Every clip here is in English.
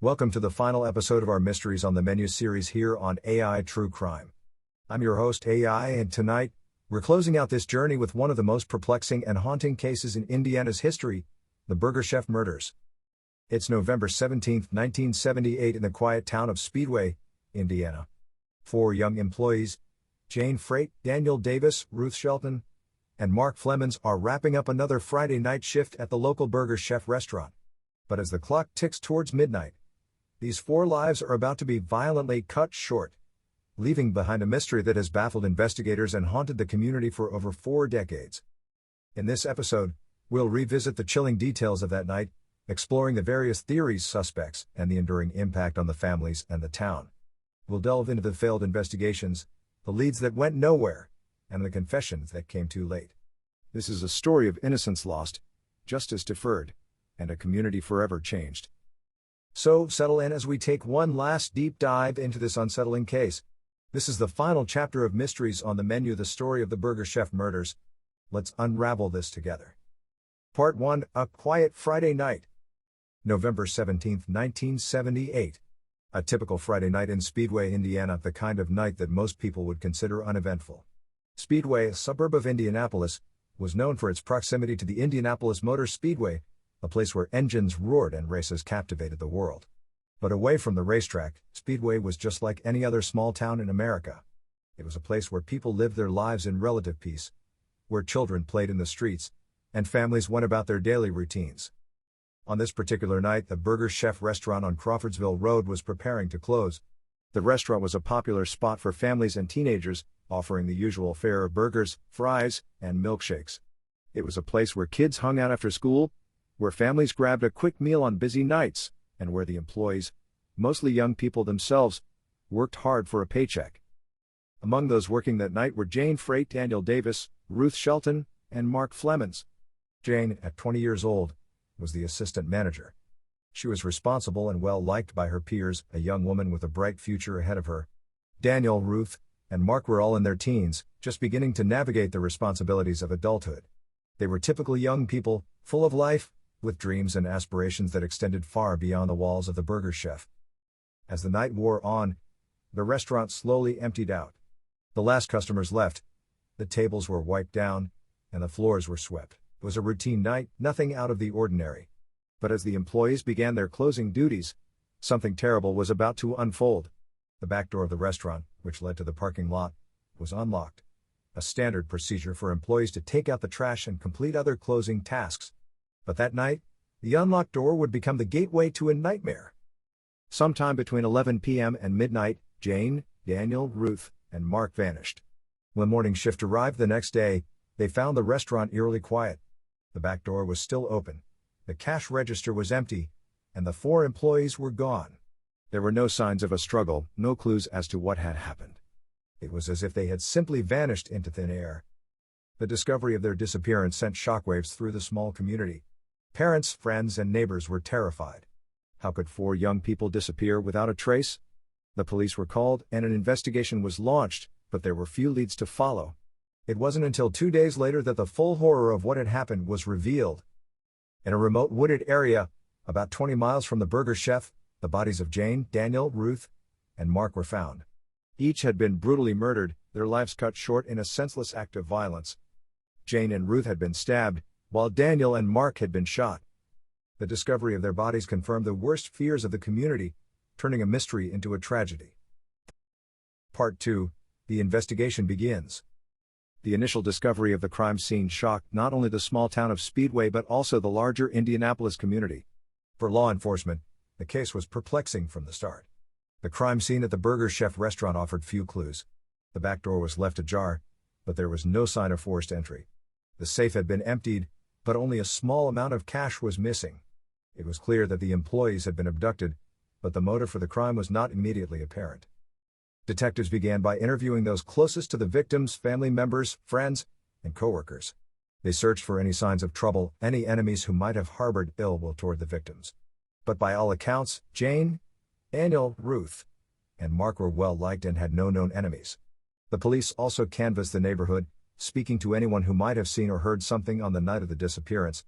Welcome to the final episode of our Mysteries on the Menu series here on AI True Crime. I'm your host AI, and tonight, we're closing out this journey with one of the most perplexing and haunting cases in Indiana's history, the Burger Chef murders. It's November 17, 1978 in the quiet town of Speedway, Indiana. Four young employees, Jane Freight, Daniel Davis, Ruth Shelton, and Mark Flemons, are wrapping up another Friday night shift at the local Burger Chef restaurant. But as the clock ticks towards midnight, these four lives are about to be violently cut short, leaving behind a mystery that has baffled investigators and haunted the community for over 4 decades. In this episode, we'll revisit the chilling details of that night, exploring the various theories, suspects, and the enduring impact on the families and the town. We'll delve into the failed investigations, the leads that went nowhere, and the confessions that came too late. This is a story of innocence lost, justice deferred, and a community forever changed. So, settle in as we take one last deep dive into this unsettling case. This is the final chapter of Mysteries on the Menu, the story of the Burger Chef murders. Let's unravel this together. Part 1, A Quiet Friday Night. November 17, 1978. A typical Friday night in Speedway, Indiana, the kind of night that most people would consider uneventful. Speedway, a suburb of Indianapolis, was known for its proximity to the Indianapolis Motor Speedway, a place where engines roared and races captivated the world. But away from the racetrack, Speedway was just like any other small town in America. It was a place where people lived their lives in relative peace, where children played in the streets, and families went about their daily routines. On this particular night, the Burger Chef restaurant on Crawfordsville Road was preparing to close. The restaurant was a popular spot for families and teenagers, offering the usual fare of burgers, fries, and milkshakes. It was a place where kids hung out after school, where families grabbed a quick meal on busy nights, and where the employees, mostly young people themselves, worked hard for a paycheck. Among those working that night were Jane Freight, Daniel Davis, Ruth Shelton, and Mark Flemons. Jane, at 20 years old, was the assistant manager. She was responsible and well-liked by her peers, a young woman with a bright future ahead of her. Daniel, Ruth, and Mark were all in their teens, just beginning to navigate the responsibilities of adulthood. They were typical young people, full of life, with dreams and aspirations that extended far beyond the walls of the Burger Chef. As the night wore on, the restaurant slowly emptied out. The last customers left, the tables were wiped down, and the floors were swept. It was a routine night, nothing out of the ordinary. But as the employees began their closing duties, something terrible was about to unfold. The back door of the restaurant, which led to the parking lot, was unlocked. A standard procedure for employees to take out the trash and complete other closing tasks. But that night, the unlocked door would become the gateway to a nightmare. Sometime between 11 p.m. and midnight, Jane, Daniel, Ruth, and Mark vanished. When morning shift arrived the next day, they found the restaurant eerily quiet. The back door was still open, the cash register was empty, and the 4 employees were gone. There were no signs of a struggle, no clues as to what had happened. It was as if they had simply vanished into thin air. The discovery of their disappearance sent shockwaves through the small community. Parents, friends, and neighbors were terrified. How could 4 young people disappear without a trace? The police were called, and an investigation was launched, but there were few leads to follow. It wasn't until 2 days later that the full horror of what had happened was revealed. In a remote wooded area, about 20 miles from the Burger Chef, the bodies of Jane, Daniel, Ruth, and Mark were found. Each had been brutally murdered, their lives cut short in a senseless act of violence. Jane and Ruth had been stabbed, while Daniel and Mark had been shot. The discovery of their bodies confirmed the worst fears of the community, turning a mystery into a tragedy. Part 2, The investigation begins. The initial discovery of the crime scene shocked not only the small town of Speedway but also the larger Indianapolis community. For law enforcement, the case was perplexing from the start. The crime scene at the Burger Chef restaurant offered few clues. The back door was left ajar, but there was no sign of forced entry. The safe had been emptied, but only a small amount of cash was missing. It was clear that the employees had been abducted, but the motive for the crime was not immediately apparent. Detectives began by interviewing those closest to the victims, family members, friends, and coworkers. They searched for any signs of trouble, any enemies who might have harbored ill will toward the victims. But by all accounts, Jane, Daniel, Ruth, and Mark were well liked and had no known enemies. The police also canvassed the neighborhood, speaking to anyone who might have seen or heard something on the night of the disappearance.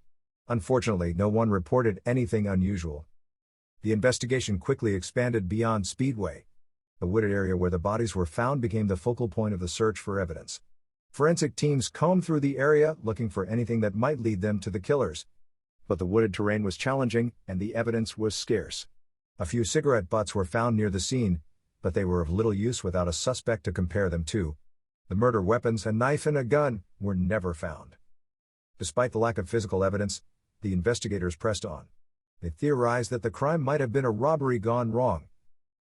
Unfortunately, no one reported anything unusual. The investigation quickly expanded beyond Speedway. The wooded area where the bodies were found became the focal point of the search for evidence. Forensic teams combed through the area looking for anything that might lead them to the killers. But the wooded terrain was challenging, and the evidence was scarce. A few cigarette butts were found near the scene, but they were of little use without a suspect to compare them to. The murder weapons, a knife and a gun, were never found. Despite the lack of physical evidence, the investigators pressed on. They theorized that the crime might have been a robbery gone wrong.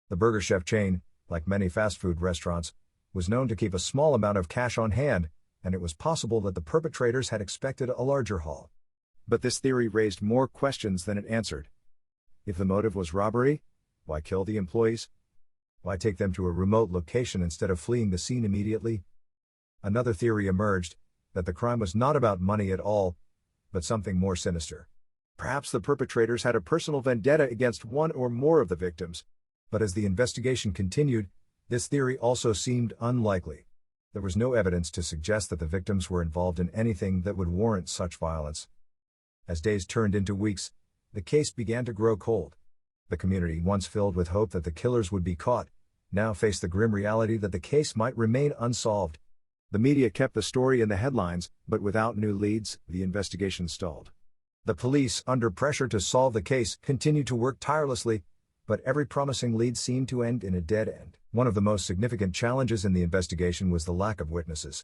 The Burger Chef chain, like many fast food restaurants, was known to keep a small amount of cash on hand, and it was possible that the perpetrators had expected a larger haul. But this theory raised more questions than it answered. If the motive was robbery, why kill the employees? Why take them to a remote location instead of fleeing the scene immediately? Another theory emerged, that the crime was not about money at all, but something more sinister. Perhaps the perpetrators had a personal vendetta against one or more of the victims. But as the investigation continued, this theory also seemed unlikely. There was no evidence to suggest that the victims were involved in anything that would warrant such violence. As days turned into weeks, the case began to grow cold. The community, once filled with hope that the killers would be caught, now faced the grim reality that the case might remain unsolved. The media kept the story in the headlines, but without new leads, the investigation stalled. The police, under pressure to solve the case, continued to work tirelessly, but every promising lead seemed to end in a dead end. One of the most significant challenges in the investigation was the lack of witnesses.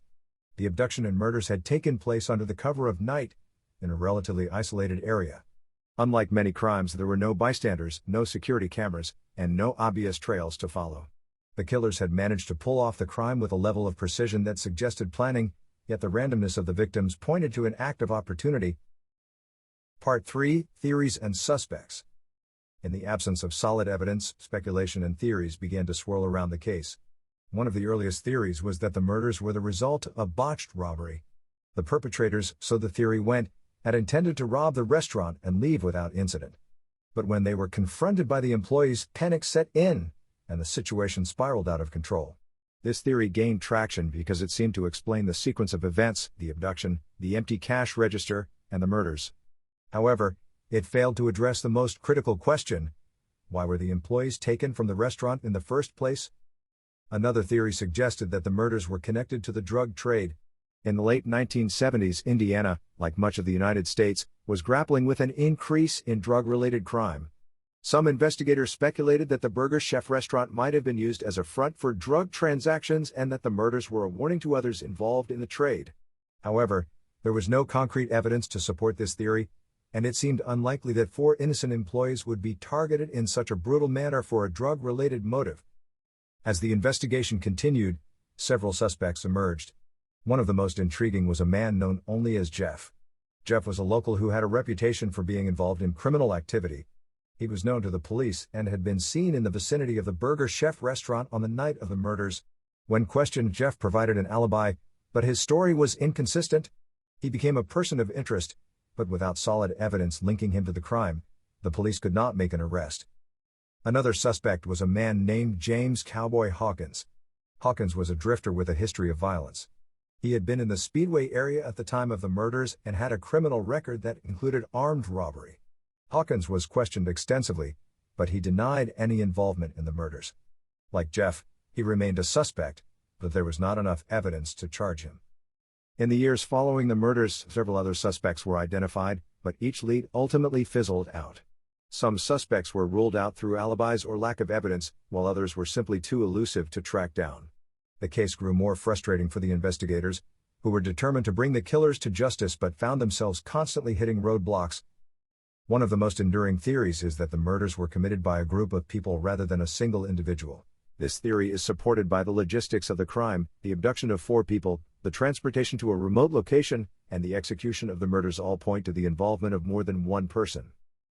The abduction and murders had taken place under the cover of night, in a relatively isolated area. Unlike many crimes, there were no bystanders, no security cameras, and no obvious trails to follow. The killers had managed to pull off the crime with a level of precision that suggested planning, yet the randomness of the victims pointed to an act of opportunity. Part 3: Theories and Suspects. In the absence of solid evidence, speculation and theories began to swirl around the case. One of the earliest theories was that the murders were the result of a botched robbery. The perpetrators, so the theory went, had intended to rob the restaurant and leave without incident. But when they were confronted by the employees, panic set in, and the situation spiraled out of control. This theory gained traction because it seemed to explain the sequence of events: the abduction, the empty cash register, and the murders. However, it failed to address the most critical question: why were the employees taken from the restaurant in the first place? Another theory suggested that the murders were connected to the drug trade. In the late 1970s, Indiana, like much of the United States, was grappling with an increase in drug-related crime. Some investigators speculated that the Burger Chef restaurant might have been used as a front for drug transactions and that the murders were a warning to others involved in the trade. However, there was no concrete evidence to support this theory, and it seemed unlikely that 4 innocent employees would be targeted in such a brutal manner for a drug-related motive. As the investigation continued, several suspects emerged. One of the most intriguing was a man known only as Jeff. Jeff was a local who had a reputation for being involved in criminal activity. He was known to the police and had been seen in the vicinity of the Burger Chef restaurant on the night of the murders. When questioned, Jeff provided an alibi, but his story was inconsistent. He became a person of interest, but without solid evidence linking him to the crime, the police could not make an arrest. Another suspect was a man named James Cowboy Hawkins. Hawkins was a drifter with a history of violence. He had been in the Speedway area at the time of the murders and had a criminal record that included armed robbery. Hawkins was questioned extensively, but he denied any involvement in the murders. Like Jeff, he remained a suspect, but there was not enough evidence to charge him. In the years following the murders, several other suspects were identified, but each lead ultimately fizzled out. Some suspects were ruled out through alibis or lack of evidence, while others were simply too elusive to track down. The case grew more frustrating for the investigators, who were determined to bring the killers to justice but found themselves constantly hitting roadblocks. One of the most enduring theories is that the murders were committed by a group of people rather than a single individual. This theory is supported by the logistics of the crime: the abduction of 4 people, the transportation to a remote location, and the execution of the murders all point to the involvement of more than one person.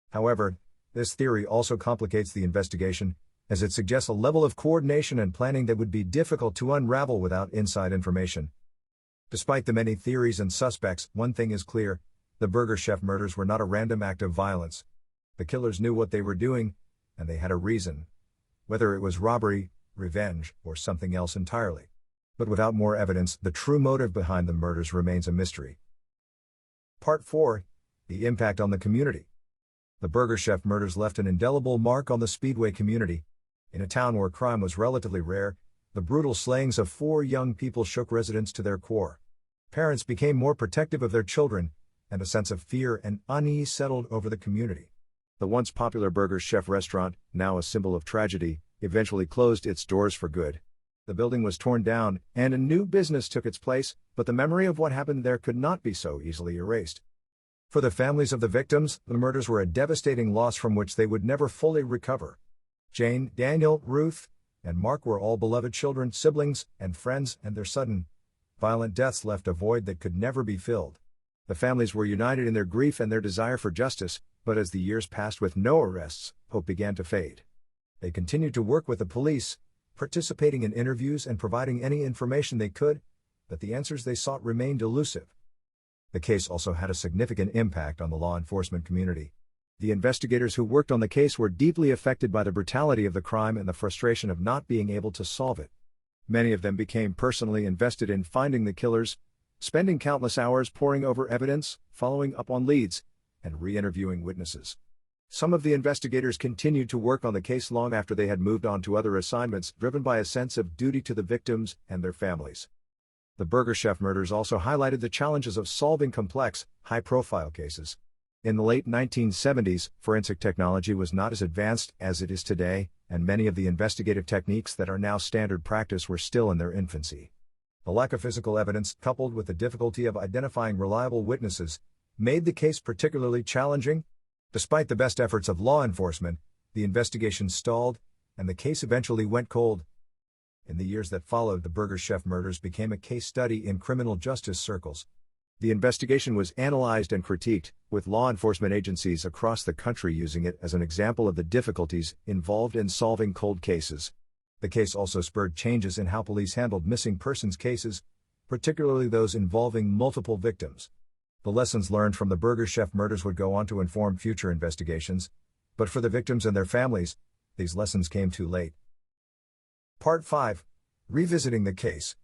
However, this theory also complicates the investigation, as it suggests a level of coordination and planning that would be difficult to unravel without inside information. Despite the many theories and suspects, one thing is clear: the Burger Chef murders were not a random act of violence. The killers knew what they were doing, and they had a reason. Whether it was robbery, revenge, or something else entirely. But without more evidence, the true motive behind the murders remains a mystery. Part 4: The Impact on the Community. The Burger Chef murders left an indelible mark on the Speedway community. In a town where crime was relatively rare, the brutal slayings of 4 young people shook residents to their core. Parents became more protective of their children, and a sense of fear and unease settled over the community. The once popular Burger Chef restaurant, now a symbol of tragedy, eventually closed its doors for good. The building was torn down, and a new business took its place, but the memory of what happened there could not be so easily erased. For the families of the victims, the murders were a devastating loss from which they would never fully recover. Jane, Daniel, Ruth, and Mark were all beloved children, siblings, and friends, and their sudden, violent deaths left a void that could never be filled. The families were united in their grief and their desire for justice, but as the years passed with no arrests, hope began to fade. They continued to work with the police, participating in interviews and providing any information they could, but the answers they sought remained elusive. The case also had a significant impact on the law enforcement community. The investigators who worked on the case were deeply affected by the brutality of the crime and the frustration of not being able to solve it. Many of them became personally invested in finding the killers, spending countless hours poring over evidence, following up on leads, and re-interviewing witnesses. Some of the investigators continued to work on the case long after they had moved on to other assignments, driven by a sense of duty to the victims and their families. The Burger Chef murders also highlighted the challenges of solving complex, high-profile cases. In the late 1970s, forensic technology was not as advanced as it is today, and many of the investigative techniques that are now standard practice were still in their infancy. The lack of physical evidence, coupled with the difficulty of identifying reliable witnesses, made the case particularly challenging. Despite the best efforts of law enforcement, the investigation stalled, and the case eventually went cold. In the years that followed, the Burger Chef murders became a case study in criminal justice circles. The investigation was analyzed and critiqued, with law enforcement agencies across the country using it as an example of the difficulties involved in solving cold cases. The case also spurred changes in how police handled missing persons cases, particularly those involving multiple victims. The lessons learned from the Burger Chef murders would go on to inform future investigations, but for the victims and their families, these lessons came too late. Part 5. Revisiting the case.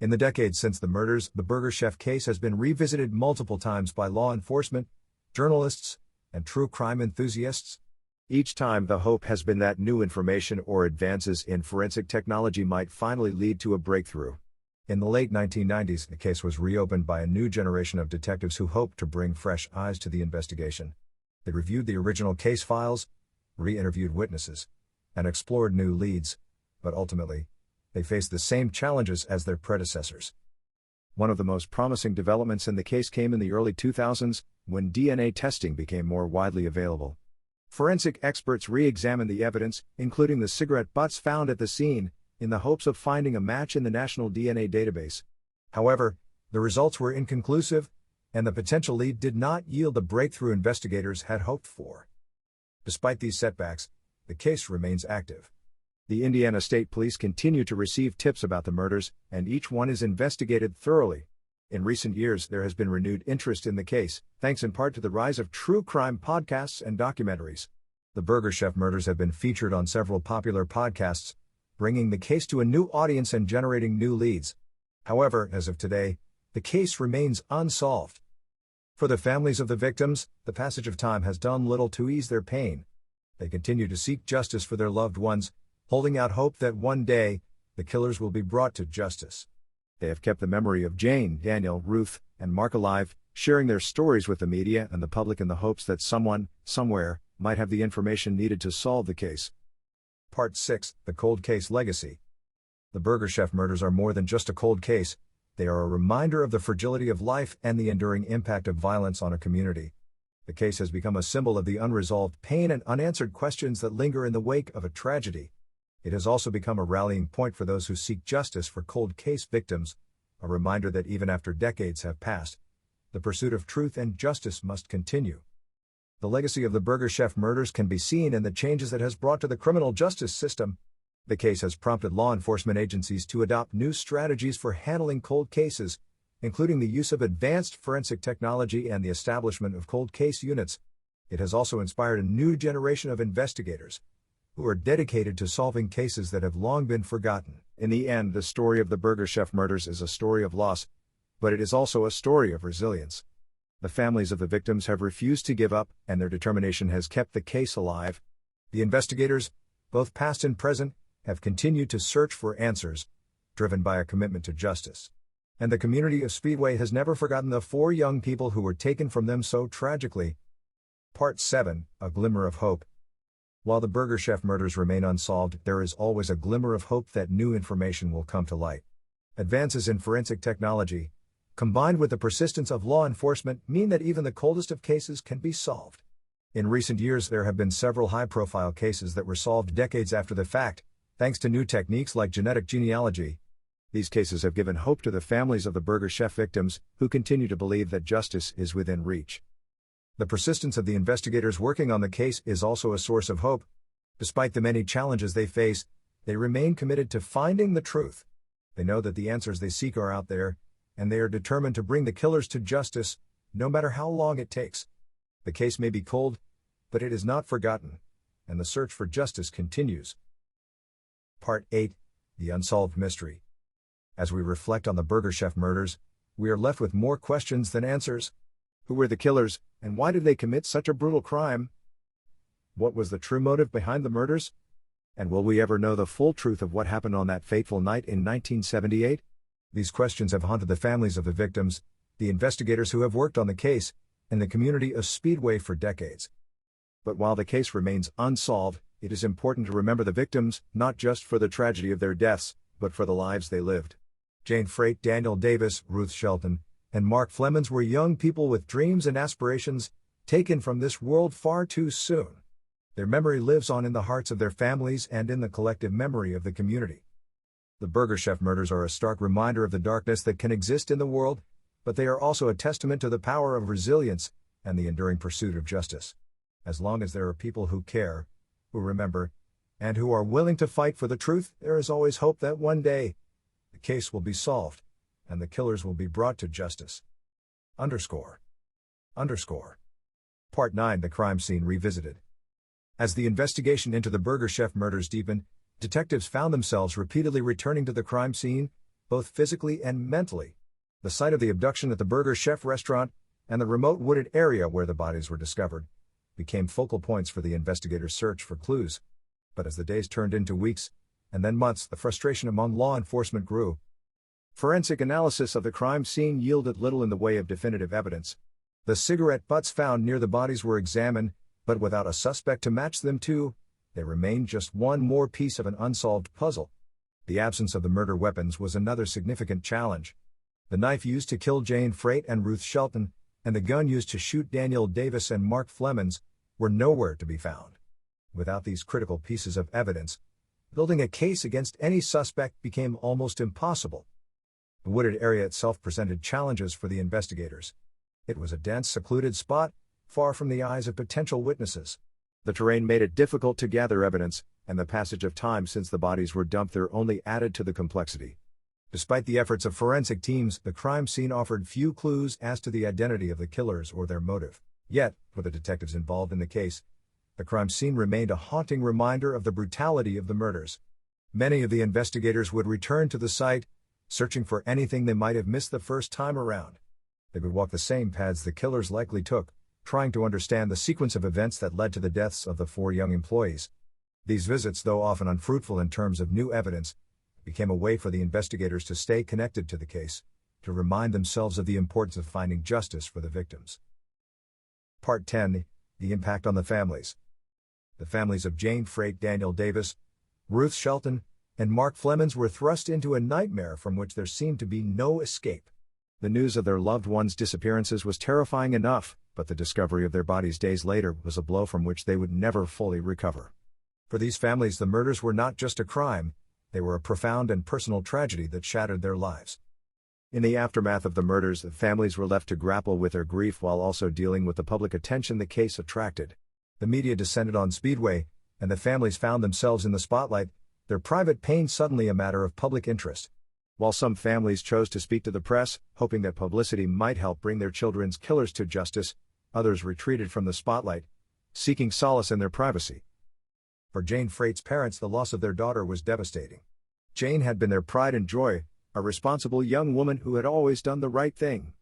In the decades since the murders, the Burger Chef case has been revisited multiple times by law enforcement, journalists, and true crime enthusiasts. Each time, the hope has been that new information or advances in forensic technology might finally lead to a breakthrough. In the late 1990s, the case was reopened by a new generation of detectives who hoped to bring fresh eyes to the investigation. They reviewed the original case files, re-interviewed witnesses, and explored new leads, but ultimately, they faced the same challenges as their predecessors. One of the most promising developments in the case came in the early 2000s, when DNA testing became more widely available. Forensic experts re-examined the evidence, including the cigarette butts found at the scene, in the hopes of finding a match in the national DNA database. However, the results were inconclusive, and the potential lead did not yield the breakthrough investigators had hoped for. Despite these setbacks, the case remains active. The Indiana State Police continue to receive tips about the murders, and each one is investigated thoroughly. In recent years, there has been renewed interest in the case, thanks in part to the rise of true crime podcasts and documentaries. The Burger Chef murders have been featured on several popular podcasts, bringing the case to a new audience and generating new leads. However, as of today, the case remains unsolved. For the families of the victims, the passage of time has done little to ease their pain. They continue to seek justice for their loved ones, holding out hope that one day, the killers will be brought to justice. They have kept the memory of Jane, Daniel, Ruth, and Mark alive, sharing their stories with the media and the public in the hopes that someone, somewhere, might have the information needed to solve the case. Part 6. The Cold Case Legacy. The Burger Chef murders are more than just a cold case, they are a reminder of the fragility of life and the enduring impact of violence on a community. The case has become a symbol of the unresolved pain and unanswered questions that linger in the wake of a tragedy. It has also become a rallying point for those who seek justice for cold case victims, a reminder that even after decades have passed, the pursuit of truth and justice must continue. The legacy of the Burger Chef murders can be seen in the changes it has brought to the criminal justice system. The case has prompted law enforcement agencies to adopt new strategies for handling cold cases, including the use of advanced forensic technology and the establishment of cold case units. It has also inspired a new generation of investigators, who are dedicated to solving cases that have long been forgotten. In the end, the story of the Burger Chef murders is a story of loss, but it is also a story of resilience. The families of the victims have refused to give up, and their determination has kept the case alive. The investigators, both past and present, have continued to search for answers, driven by a commitment to justice. And the community of Speedway has never forgotten the 4 young people who were taken from them so tragically. Part 7, A Glimmer of Hope. While the Burger Chef murders remain unsolved, there is always a glimmer of hope that new information will come to light. Advances in forensic technology, combined with the persistence of law enforcement, mean that even the coldest of cases can be solved. In recent years, there have been several high-profile cases that were solved decades after the fact, thanks to new techniques like genetic genealogy. These cases have given hope to the families of the Burger Chef victims, who continue to believe that justice is within reach. The persistence of the investigators working on the case is also a source of hope. Despite the many challenges they face, they remain committed to finding the truth. They know that the answers they seek are out there, and they are determined to bring the killers to justice, no matter how long it takes. The case may be cold, but it is not forgotten, and the search for justice continues. Part 8, The Unsolved Mystery. As we reflect on the Burger Chef murders, we are left with more questions than answers. Who were the killers, and why did they commit such a brutal crime? What was the true motive behind the murders? And will we ever know the full truth of what happened on that fateful night in 1978? These questions have haunted the families of the victims, the investigators who have worked on the case, and the community of Speedway for decades. But while the case remains unsolved, it is important to remember the victims, not just for the tragedy of their deaths, but for the lives they lived. Jane Freight, Daniel Davis, Ruth Shelton, and Mark Flemons were young people with dreams and aspirations, taken from this world far too soon. Their memory lives on in the hearts of their families and in the collective memory of the community. The Burger Chef murders are a stark reminder of the darkness that can exist in the world, but they are also a testament to the power of resilience and the enduring pursuit of justice. As long as there are people who care, who remember, and who are willing to fight for the truth, there is always hope that one day, the case will be solved, and the killers will be brought to justice. Underscore. Part 9, The Crime Scene Revisited. As the investigation into the Burger Chef murders deepened, detectives found themselves repeatedly returning to the crime scene, both physically and mentally. The site of the abduction at the Burger Chef restaurant, and the remote wooded area where the bodies were discovered, became focal points for the investigators' search for clues. But as the days turned into weeks, and then months, the frustration among law enforcement grew. Forensic analysis of the crime scene yielded little in the way of definitive evidence. The cigarette butts found near the bodies were examined, but without a suspect to match them to, they remained just one more piece of an unsolved puzzle. The absence of the murder weapons was another significant challenge. The knife used to kill Jane Freight and Ruth Shelton, and the gun used to shoot Daniel Davis and Mark Flemons, were nowhere to be found. Without these critical pieces of evidence, building a case against any suspect became almost impossible. The wooded area itself presented challenges for the investigators. It was a dense, secluded spot, far from the eyes of potential witnesses. The terrain made it difficult to gather evidence, and the passage of time since the bodies were dumped there only added to the complexity. Despite the efforts of forensic teams, the crime scene offered few clues as to the identity of the killers or their motive. Yet, for the detectives involved in the case, the crime scene remained a haunting reminder of the brutality of the murders. Many of the investigators would return to the site, searching for anything they might have missed the first time around. They would walk the same paths the killers likely took, trying to understand the sequence of events that led to the deaths of the 4 young employees. These visits, though often unfruitful in terms of new evidence, became a way for the investigators to stay connected to the case, to remind themselves of the importance of finding justice for the victims. Part 10, The Impact on the Families. The families of Jane Freight, Daniel Davis, Ruth Shelton, and Mark Flemons were thrust into a nightmare from which there seemed to be no escape. The news of their loved ones' disappearances was terrifying enough, but the discovery of their bodies days later was a blow from which they would never fully recover. For these families, the murders were not just a crime, they were a profound and personal tragedy that shattered their lives. In the aftermath of the murders, the families were left to grapple with their grief while also dealing with the public attention the case attracted. The media descended on Speedway, and the families found themselves in the spotlight, their private pain suddenly a matter of public interest. While some families chose to speak to the press, hoping that publicity might help bring their children's killers to justice, others retreated from the spotlight, seeking solace in their privacy. For Jane Freight's parents, the loss of their daughter was devastating. Jane had been their pride and joy, a responsible young woman who had always done the right thing.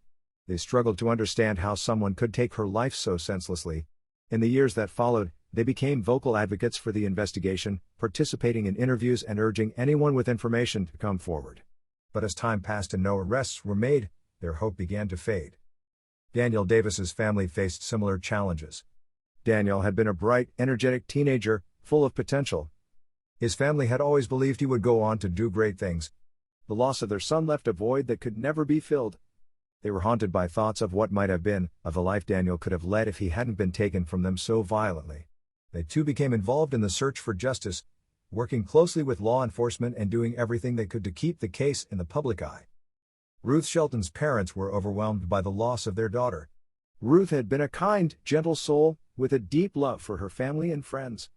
They struggled to understand how someone could take her life so senselessly. In the years that followed, they became vocal advocates for the investigation, participating in interviews and urging anyone with information to come forward. But as time passed and no arrests were made, their hope began to fade. Daniel Davis's family faced similar challenges. Daniel had been a bright, energetic teenager, full of potential. His family had always believed he would go on to do great things. The loss of their son left a void that could never be filled. They were haunted by thoughts of what might have been, of the life Daniel could have led if he hadn't been taken from them so violently. They too became involved in the search for justice, working closely with law enforcement and doing everything they could to keep the case in the public eye. Ruth Shelton's parents were overwhelmed by the loss of their daughter. Ruth had been a kind, gentle soul, with a deep love for her family and friends.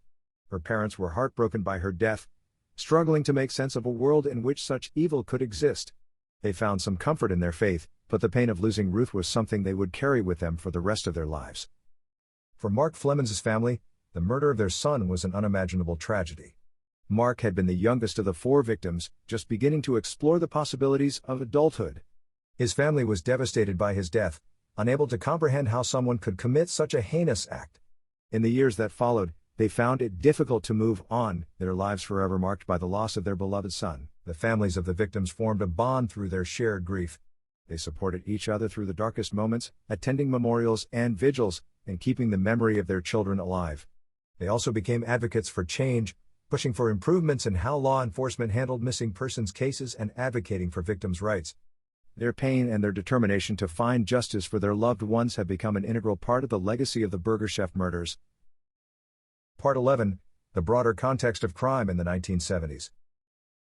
Her parents were heartbroken by her death, struggling to make sense of a world in which such evil could exist. They found some comfort in their faith, but the pain of losing Ruth was something they would carry with them for the rest of their lives. For Mark Flemons' family, the murder of their son was an unimaginable tragedy. Mark had been the youngest of the 4 victims, just beginning to explore the possibilities of adulthood. His family was devastated by his death, unable to comprehend how someone could commit such a heinous act. In the years that followed, they found it difficult to move on, their lives forever marked by the loss of their beloved son. The families of the victims formed a bond through their shared grief. They supported each other through the darkest moments, attending memorials and vigils, and keeping the memory of their children alive. They also became advocates for change, pushing for improvements in how law enforcement handled missing persons cases and advocating for victims' rights. Their pain and their determination to find justice for their loved ones have become an integral part of the legacy of the Burgerchef murders. Part 11. The broader context of crime in the 1970s.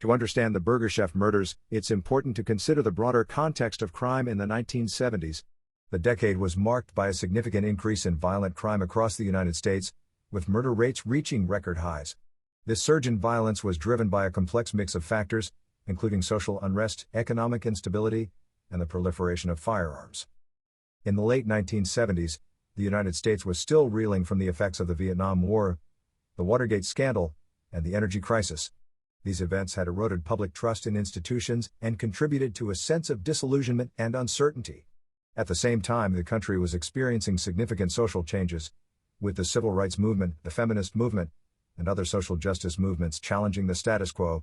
To understand the Burgerchef murders, it's important to consider the broader context of crime in the 1970s. The decade was marked by a significant increase in violent crime across the United States, with murder rates reaching record highs. This surge in violence was driven by a complex mix of factors, including social unrest, economic instability, and the proliferation of firearms. In the late 1970s, the United States was still reeling from the effects of the Vietnam War, the Watergate scandal, and the energy crisis. These events had eroded public trust in institutions and contributed to a sense of disillusionment and uncertainty. At the same time, the country was experiencing significant social changes, with the civil rights movement, the feminist movement, and other social justice movements challenging the status quo.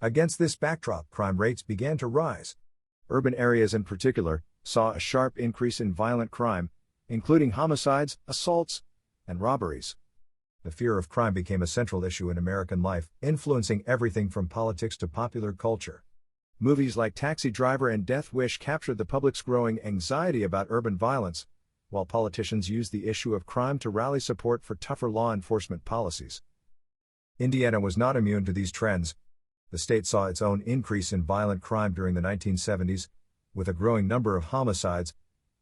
Against this backdrop, crime rates began to rise. Urban areas in particular saw a sharp increase in violent crime, including homicides, assaults, and robberies. The fear of crime became a central issue in American life, influencing everything from politics to popular culture. Movies like Taxi Driver and Death Wish captured the public's growing anxiety about urban violence, while politicians used the issue of crime to rally support for tougher law enforcement policies. Indiana was not immune to these trends. The state saw its own increase in violent crime during the 1970s, with a growing number of homicides,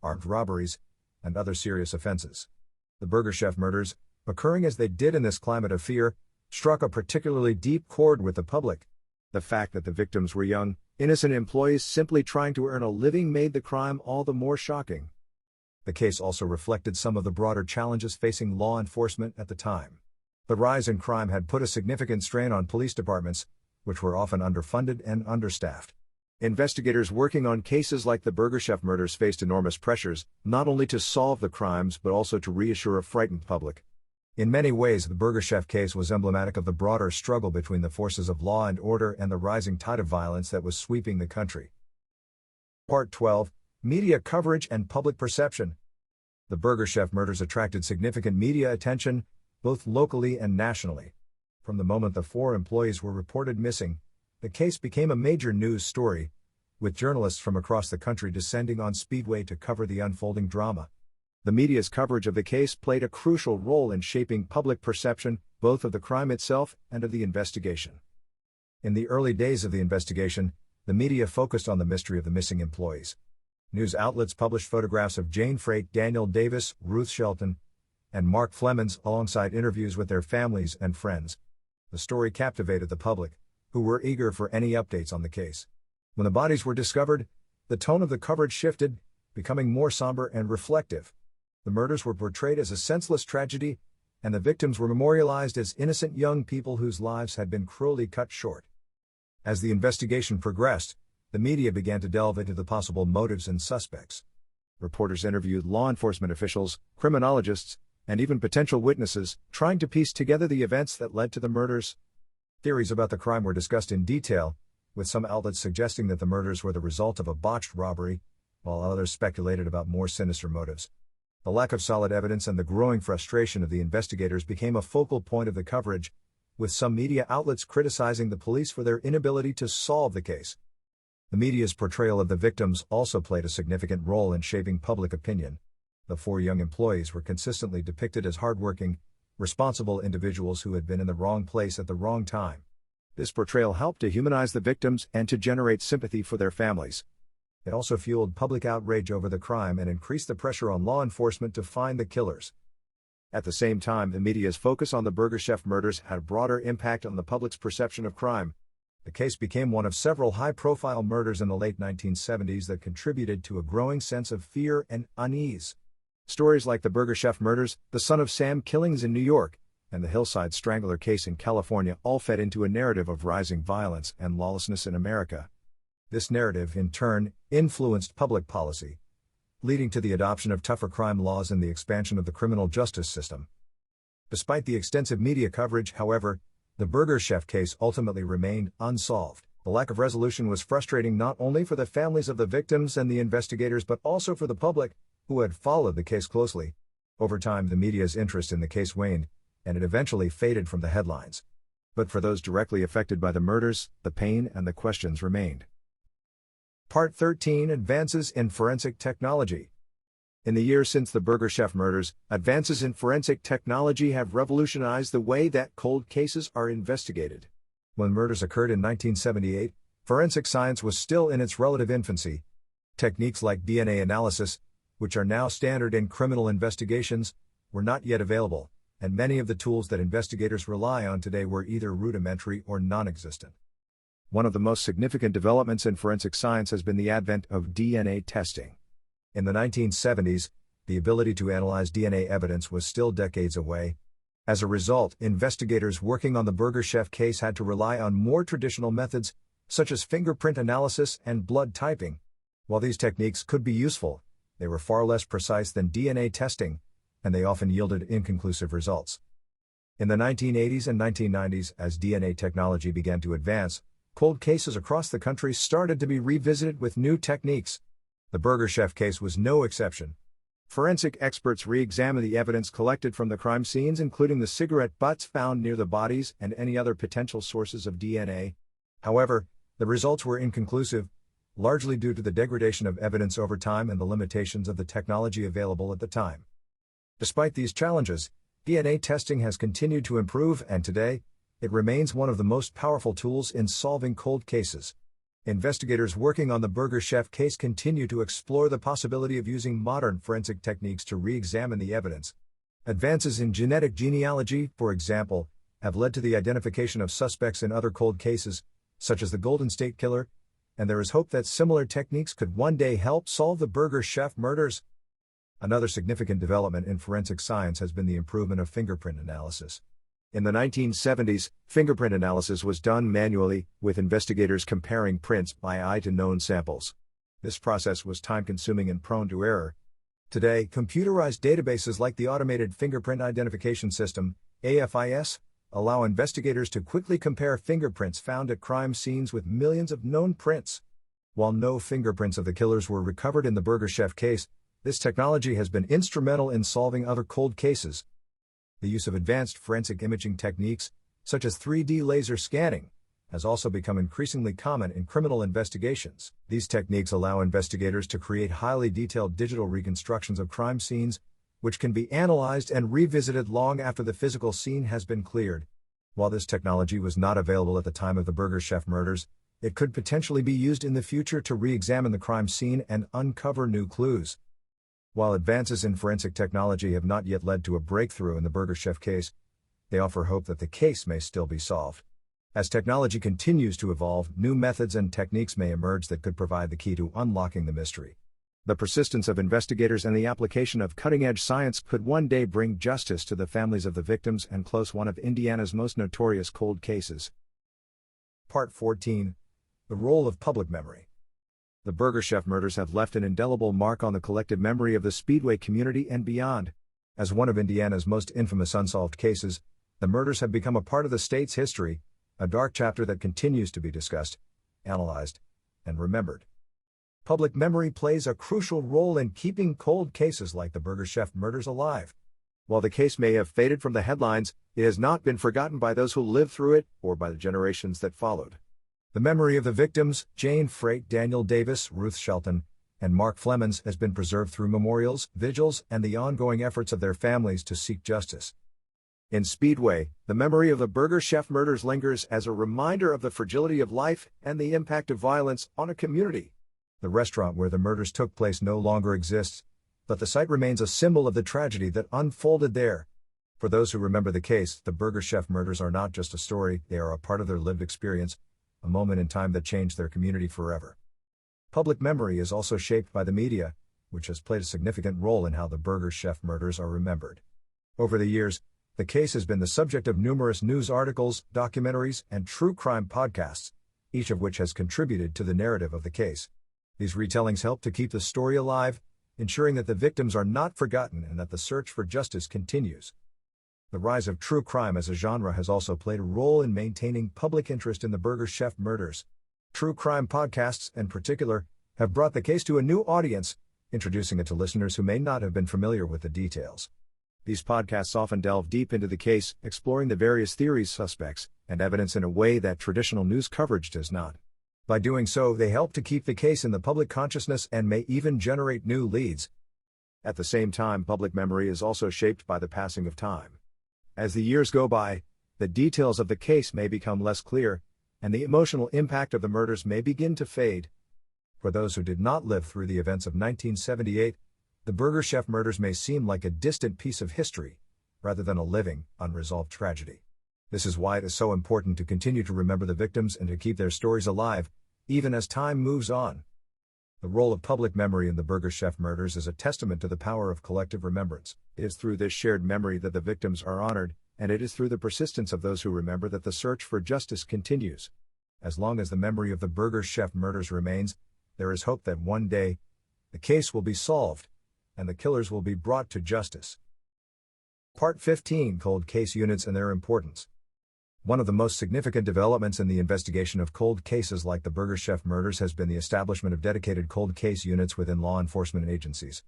armed robberies, and other serious offenses. The Burgerchef murders, occurring as they did in this climate of fear, struck a particularly deep chord with the public. The fact that the victims were young, innocent employees simply trying to earn a living made the crime all the more shocking. The case also reflected some of the broader challenges facing law enforcement at the time. The rise in crime had put a significant strain on police departments, which were often underfunded and understaffed. Investigators working on cases like the Burgerchef murders faced enormous pressures, not only to solve the crimes but also to reassure a frightened public. In many ways, the Burgerchef case was emblematic of the broader struggle between the forces of law and order and the rising tide of violence that was sweeping the country. Part 12. Media coverage and public perception. The Burgerchef murders attracted significant media attention, both locally and nationally. From the moment the 4 employees were reported missing, the case became a major news story, with journalists from across the country descending on Speedway to cover the unfolding drama. The media's coverage of the case played a crucial role in shaping public perception, both of the crime itself and of the investigation. In the early days of the investigation, the media focused on the mystery of the missing employees. News outlets published photographs of Jane Freight, Daniel Davis, Ruth Shelton, and Mark Flemons alongside interviews with their families and friends. The story captivated the public, who were eager for any updates on the case. When the bodies were discovered, the tone of the coverage shifted, becoming more somber and reflective. The murders were portrayed as a senseless tragedy, and the victims were memorialized as innocent young people whose lives had been cruelly cut short. As the investigation progressed, the media began to delve into the possible motives and suspects. Reporters interviewed law enforcement officials, criminologists, and even potential witnesses, trying to piece together the events that led to the murders. Theories about the crime were discussed in detail, with some outlets suggesting that the murders were the result of a botched robbery, while others speculated about more sinister motives. The lack of solid evidence and the growing frustration of the investigators became a focal point of the coverage, with some media outlets criticizing the police for their inability to solve the case. The media's portrayal of the victims also played a significant role in shaping public opinion. The four young employees were consistently depicted as hardworking, responsible individuals who had been in the wrong place at the wrong time. This portrayal helped to humanize the victims and to generate sympathy for their families. It also fueled public outrage over the crime and increased the pressure on law enforcement to find the killers. At the same time, the media's focus on the Burger Chef murders had a broader impact on the public's perception of crime. The case became one of several high-profile murders in the late 1970s that contributed to a growing sense of fear and unease. Stories like the Burger Chef murders, the Son of Sam killings in New York, and the Hillside Strangler case in California all fed into a narrative of rising violence and lawlessness in America. This narrative, in turn, influenced public policy, leading to the adoption of tougher crime laws and the expansion of the criminal justice system. Despite the extensive media coverage, however, the Burger Chef case ultimately remained unsolved. The lack of resolution was frustrating not only for the families of the victims and the investigators but also for the public, who had followed the case closely. Over time, the media's interest in the case waned, and it eventually faded from the headlines. But for those directly affected by the murders, the pain and the questions remained. Part 13: Advances in Forensic Technology. In the years since the Burger Chef murders, advances in forensic technology have revolutionized the way that cold cases are investigated. When murders occurred in 1978, forensic science was still in its relative infancy. Techniques like DNA analysis, which are now standard in criminal investigations, were not yet available, and many of the tools that investigators rely on today were either rudimentary or non-existent. One of the most significant developments in forensic science has been the advent of DNA testing. In the 1970s, the ability to analyze DNA evidence was still decades away. As a result, investigators working on the Burger Chef case had to rely on more traditional methods, such as fingerprint analysis and blood typing. While these techniques could be useful, they were far less precise than DNA testing, and they often yielded inconclusive results. In the 1980s and 1990s, as DNA technology began to advance, cold cases across the country started to be revisited with new techniques. The Burger Chef case was no exception. Forensic experts re-examined the evidence collected from the crime scenes, including the cigarette butts found near the bodies and any other potential sources of DNA. However, the results were inconclusive, largely due to the degradation of evidence over time and the limitations of the technology available at the time. Despite these challenges, DNA testing has continued to improve, and today, it remains one of the most powerful tools in solving cold cases. Investigators working on the Burger Chef case continue to explore the possibility of using modern forensic techniques to re-examine the evidence. Advances in genetic genealogy, for example, have led to the identification of suspects in other cold cases, such as the Golden State Killer, and there is hope that similar techniques could one day help solve the Burger Chef murders. Another significant development in forensic science has been the improvement of fingerprint analysis. In the 1970s, fingerprint analysis was done manually, with investigators comparing prints by eye to known samples. This process was time-consuming and prone to error. Today, computerized databases like the Automated Fingerprint Identification System, AFIS, allow investigators to quickly compare fingerprints found at crime scenes with millions of known prints. While no fingerprints of the killers were recovered in the Burger Chef case, this technology has been instrumental in solving other cold cases. The use of advanced forensic imaging techniques, such as 3D laser scanning, has also become increasingly common in criminal investigations. These techniques allow investigators to create highly detailed digital reconstructions of crime scenes, which can be analyzed and revisited long after the physical scene has been cleared. While this technology was not available at the time of the Burger Chef murders, it could potentially be used in the future to re-examine the crime scene and uncover new clues. While advances in forensic technology have not yet led to a breakthrough in the Burger Chef case, they offer hope that the case may still be solved. As technology continues to evolve, new methods and techniques may emerge that could provide the key to unlocking the mystery. The persistence of investigators and the application of cutting-edge science could one day bring justice to the families of the victims and close one of Indiana's most notorious cold cases. Part 14: The Role of Public Memory. The Burger Chef murders have left an indelible mark on the collective memory of the Speedway community and beyond. As one of Indiana's most infamous unsolved cases, the murders have become a part of the state's history, a dark chapter that continues to be discussed, analyzed, and remembered. Public memory plays a crucial role in keeping cold cases like the Burger Chef murders alive. While the case may have faded from the headlines, it has not been forgotten by those who lived through it or by the generations that followed. The memory of the victims, Jane Freight, Daniel Davis, Ruth Shelton, and Mark Flemons, has been preserved through memorials, vigils, and the ongoing efforts of their families to seek justice. In Speedway, the memory of the Burger Chef murders lingers as a reminder of the fragility of life and the impact of violence on a community. The restaurant where the murders took place no longer exists, but the site remains a symbol of the tragedy that unfolded there. For those who remember the case, the Burger Chef murders are not just a story, they are a part of their lived experience, a moment in time that changed their community forever. Public memory is also shaped by the media, which has played a significant role in how the Burger Chef murders are remembered. Over the years, the case has been the subject of numerous news articles, documentaries, and true crime podcasts, each of which has contributed to the narrative of the case. These retellings help to keep the story alive, ensuring that the victims are not forgotten and that the search for justice continues. The rise of true crime as a genre has also played a role in maintaining public interest in the Burger Chef murders. True crime podcasts, in particular, have brought the case to a new audience, introducing it to listeners who may not have been familiar with the details. These podcasts often delve deep into the case, exploring the various theories, suspects, and evidence in a way that traditional news coverage does not. By doing so, they help to keep the case in the public consciousness and may even generate new leads. At the same time, public memory is also shaped by the passing of time. As the years go by, the details of the case may become less clear, and the emotional impact of the murders may begin to fade. For those who did not live through the events of 1978, the Burger Chef murders may seem like a distant piece of history, rather than a living, unresolved tragedy. This is why it is so important to continue to remember the victims and to keep their stories alive, even as time moves on. The role of public memory in the Burger Chef murders is a testament to the power of collective remembrance. It is through this shared memory that the victims are honored, and it is through the persistence of those who remember that the search for justice continues. As long as the memory of the Burger Chef murders remains, there is hope that one day, the case will be solved, and the killers will be brought to justice. Part 15: Cold Case Units and Their Importance. One of the most significant developments in the investigation of cold cases like the Burger Chef murders has been the establishment of dedicated cold case units within law enforcement agencies.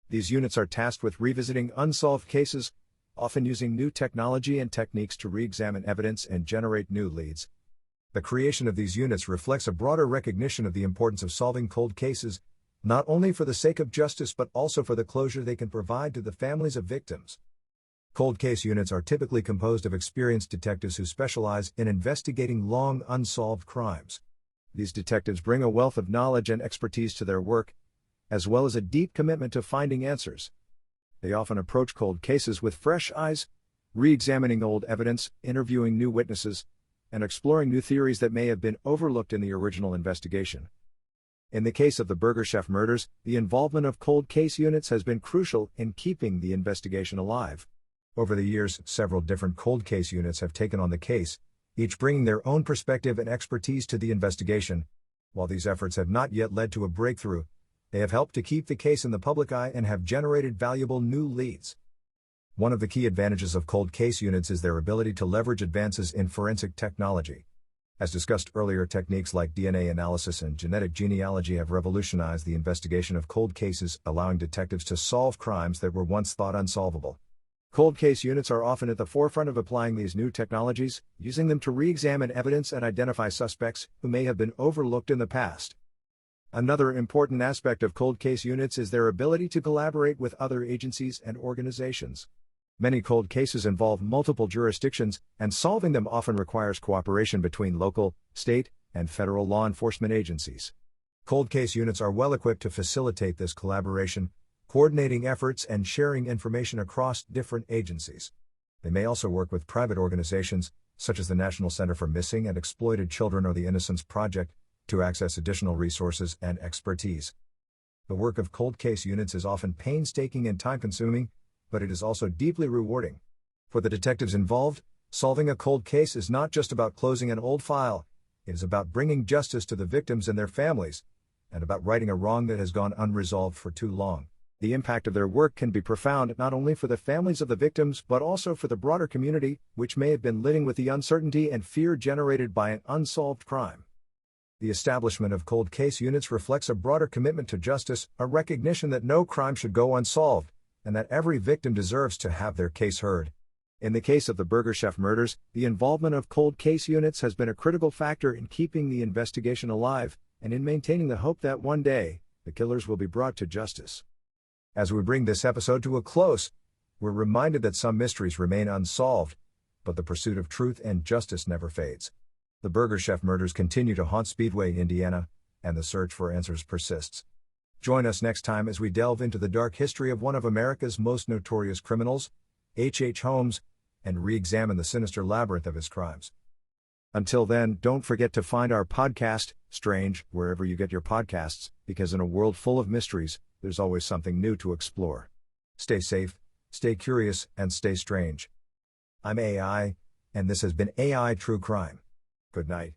These units are tasked with revisiting unsolved cases, often using new technology and techniques to re-examine evidence and generate new leads. The creation of these units reflects a broader recognition of the importance of solving cold cases, not only for the sake of justice but also for the closure they can provide to the families of victims. Cold case units are typically composed of experienced detectives who specialize in investigating long unsolved crimes. These detectives bring a wealth of knowledge and expertise to their work, as well as a deep commitment to finding answers. They often approach cold cases with fresh eyes, re-examining old evidence, interviewing new witnesses, and exploring new theories that may have been overlooked in the original investigation. In the case of the Burger Chef murders, the involvement of cold case units has been crucial in keeping the investigation alive. Over the years, several different cold case units have taken on the case, each bringing their own perspective and expertise to the investigation. While these efforts have not yet led to a breakthrough, they have helped to keep the case in the public eye and have generated valuable new leads. One of the key advantages of cold case units is their ability to leverage advances in forensic technology. As discussed earlier, techniques like DNA analysis and genetic genealogy have revolutionized the investigation of cold cases, allowing detectives to solve crimes that were once thought unsolvable. Cold case units are often at the forefront of applying these new technologies, using them to re-examine evidence and identify suspects who may have been overlooked in the past. Another important aspect of cold case units is their ability to collaborate with other agencies and organizations. Many cold cases involve multiple jurisdictions, and solving them often requires cooperation between local, state, and federal law enforcement agencies. Cold case units are well equipped to facilitate this collaboration, coordinating efforts and sharing information across different agencies. They may also work with private organizations, such as the National Center for Missing and Exploited Children or the Innocence Project, to access additional resources and expertise. The work of cold case units is often painstaking and time-consuming, but it is also deeply rewarding. For the detectives involved, solving a cold case is not just about closing an old file, it is about bringing justice to the victims and their families, and about righting a wrong that has gone unresolved for too long. The impact of their work can be profound not only for the families of the victims but also for the broader community, which may have been living with the uncertainty and fear generated by an unsolved crime. The establishment of cold case units reflects a broader commitment to justice, a recognition that no crime should go unsolved, and that every victim deserves to have their case heard. In the case of the Burger Chef murders, the involvement of cold case units has been a critical factor in keeping the investigation alive, and in maintaining the hope that one day, the killers will be brought to justice. As we bring this episode to a close, we're reminded that some mysteries remain unsolved, but the pursuit of truth and justice never fades. The Burger Chef murders continue to haunt Speedway, Indiana, and the search for answers persists. Join us next time as we delve into the dark history of one of America's most notorious criminals, H.H. Holmes, and re-examine the sinister labyrinth of his crimes. Until then, don't forget to find our podcast, Strange, wherever you get your podcasts, because in a world full of mysteries, there's always something new to explore. Stay safe, stay curious, and stay strange. I'm AI, and this has been AI True Crime. Good night.